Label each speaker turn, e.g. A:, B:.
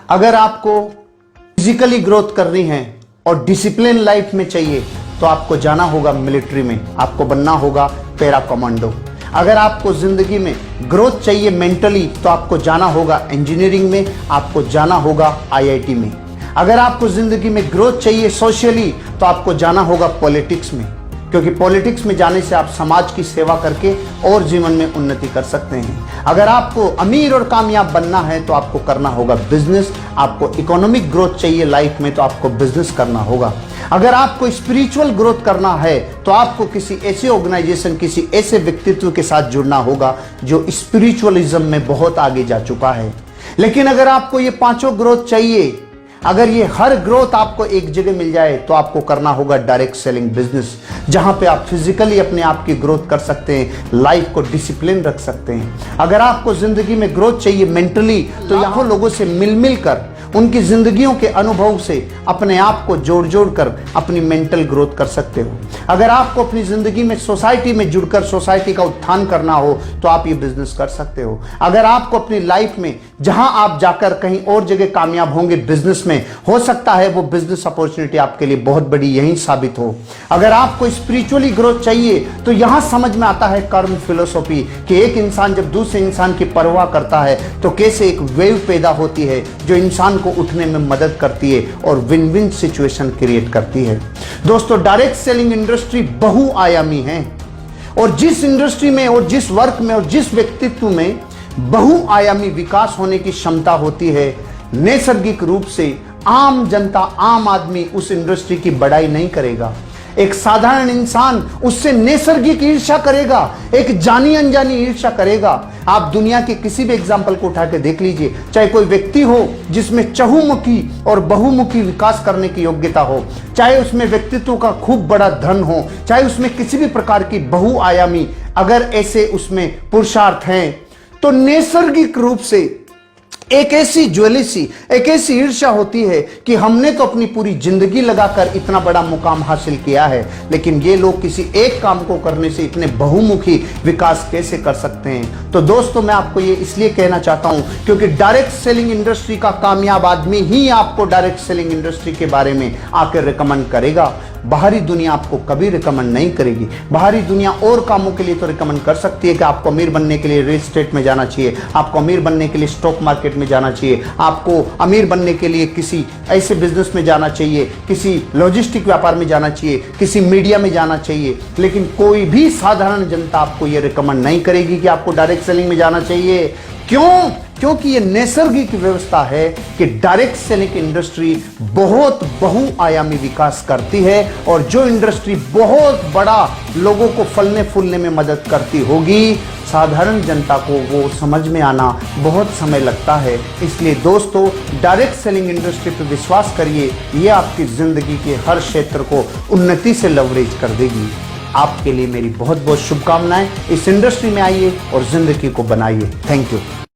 A: अगर आपको physically growth करनी है और डिसिप्लिन लाइफ में चाहिए तो आपको जाना होगा मिलिट्री में, आपको बनना होगा पैरा कमांडो। अगर आपको जिंदगी में ग्रोथ चाहिए मेंटली तो आपको जाना होगा इंजीनियरिंग में, आपको जाना होगा आईआईटी में। अगर आपको जिंदगी में ग्रोथ चाहिए सोशली तो आपको जाना होगा पॉलिटिक्स में, क्योंकि पॉलिटिक्स में जाने से आप समाज की सेवा करके और जीवन में उन्नति कर सकते हैं। अगर आपको अमीर और कामयाब बनना है तो आपको करना होगा बिजनेस। आपको इकोनॉमिक ग्रोथ चाहिए लाइफ में तो आपको बिजनेस करना होगा। अगर आपको स्पिरिचुअल ग्रोथ करना है तो आपको किसी ऐसे ऑर्गेनाइजेशन, किसी ऐसे व्यक्तित्व के साथ जुड़ना होगा जो स्पिरिचुअलिज्म में बहुत आगे जा चुका है। लेकिन अगर आपको ये पांचों ग्रोथ चाहिए, अगर ये हर ग्रोथ आपको एक जगह मिल जाए तो आपको करना होगा डायरेक्ट सेलिंग बिजनेस, जहां पे आप फिजिकली अपने आप की ग्रोथ कर सकते हैं, लाइफ को डिसिप्लिन रख सकते हैं। अगर आपको जिंदगी में ग्रोथ चाहिए मेंटली तो यहाँ लोगों से मिल मिल कर, उनकी जिंदगियों के अनुभव से अपने आप को जोड़ जोड़ कर अपनी मेंटल ग्रोथ कर सकते हो। अगर आपको अपनी जिंदगी में सोसाइटी में जुड़कर सोसाइटी का उत्थान करना हो तो आप ये बिजनेस कर सकते हो। अगर आपको अपनी लाइफ में जहां आप जाकर कहीं और जगह कामयाब होंगे बिजनेस में, हो सकता है वो बिजनेस अपॉर्चुनिटी आपके लिए बहुत बड़ी यही साबित हो। अगर आपको स्पिरिचुअली ग्रोथ चाहिए तो यहां समझ में आता है कर्म फिलोसॉफी कि एक इंसान जब दूसरे इंसान की परवाह करता है तो कैसे एक वेव पैदा होती है जो इंसान को उठने में मदद करती है और विन विन सिचुएशन क्रिएट करती है। दोस्तों, डायरेक्ट सेलिंग इंडस्ट्री बहुआयामी है और जिस इंडस्ट्री में और जिस वर्क में और जिस व्यक्तित्व में बहुआयामी विकास होने की क्षमता होती है, नैसर्गिक रूप से आम जनता, आम आदमी उस इंडस्ट्री की बड़ाई नहीं करेगा। एक साधारण इंसान उससे नैसर्गिक ईर्ष्या करेगा, एक जानी अनजानी ईर्ष्या करेगा। आप दुनिया के किसी भी एग्जाम्पल को उठा के देख लीजिए, चाहे कोई व्यक्ति हो जिसमें चहुमुखी और बहुमुखी विकास करने की योग्यता हो, चाहे उसमें व्यक्तित्व का खूब बड़ा धन हो, चाहे उसमें किसी भी प्रकार की बहुआयामी अगर ऐसे उसमें पुरुषार्थ हैं, तो नैसर्गिक रूप से एक ऐसी ज्वेलिसी, एक ऐसी ईर्ष्या होती है कि हमने तो अपनी पूरी जिंदगी लगाकर इतना बड़ा मुकाम हासिल किया है, लेकिन ये लोग किसी एक काम को करने से इतने बहुमुखी विकास कैसे कर सकते हैं। तो दोस्तों, मैं आपको ये इसलिए कहना चाहता हूं क्योंकि डायरेक्ट सेलिंग इंडस्ट्री का कामयाब आदमी ही आपको डायरेक्ट सेलिंग इंडस्ट्री के बारे में आकर रिकमेंड करेगा। बाहरी दुनिया आपको कभी रिकमेंड नहीं करेगी। बाहरी दुनिया और कामों के लिए तो रिकमेंड कर सकती है कि आपको अमीर बनने के लिए रियल एस्टेट में जाना चाहिए, आपको अमीर बनने के लिए स्टॉक मार्केट में जाना चाहिए, आपको अमीर बनने के लिए किसी ऐसे बिजनेस में जाना चाहिए, किसी लॉजिस्टिक व्यापार में जाना चाहिए, किसी मीडिया में जाना चाहिए। लेकिन कोई भी साधारण जनता आपको यह रिकमेंड नहीं करेगी कि आपको डायरेक्ट सेलिंग में जाना चाहिए। क्यों? क्योंकि ये नैसर्गिक व्यवस्था है कि डायरेक्ट सेलिंग इंडस्ट्री बहुत बहुआयामी विकास करती है और जो इंडस्ट्री बहुत बड़ा लोगों को फलने फूलने में मदद करती होगी, साधारण जनता को वो समझ में आना बहुत समय लगता है। इसलिए दोस्तों, डायरेक्ट सेलिंग इंडस्ट्री पर विश्वास करिए, ये आपकी जिंदगी के हर क्षेत्र को उन्नति से लवरेज कर देगी। आपके लिए मेरी बहुत बहुत शुभकामनाएं। इस इंडस्ट्री में आइए और जिंदगी को बनाइए। Thank you.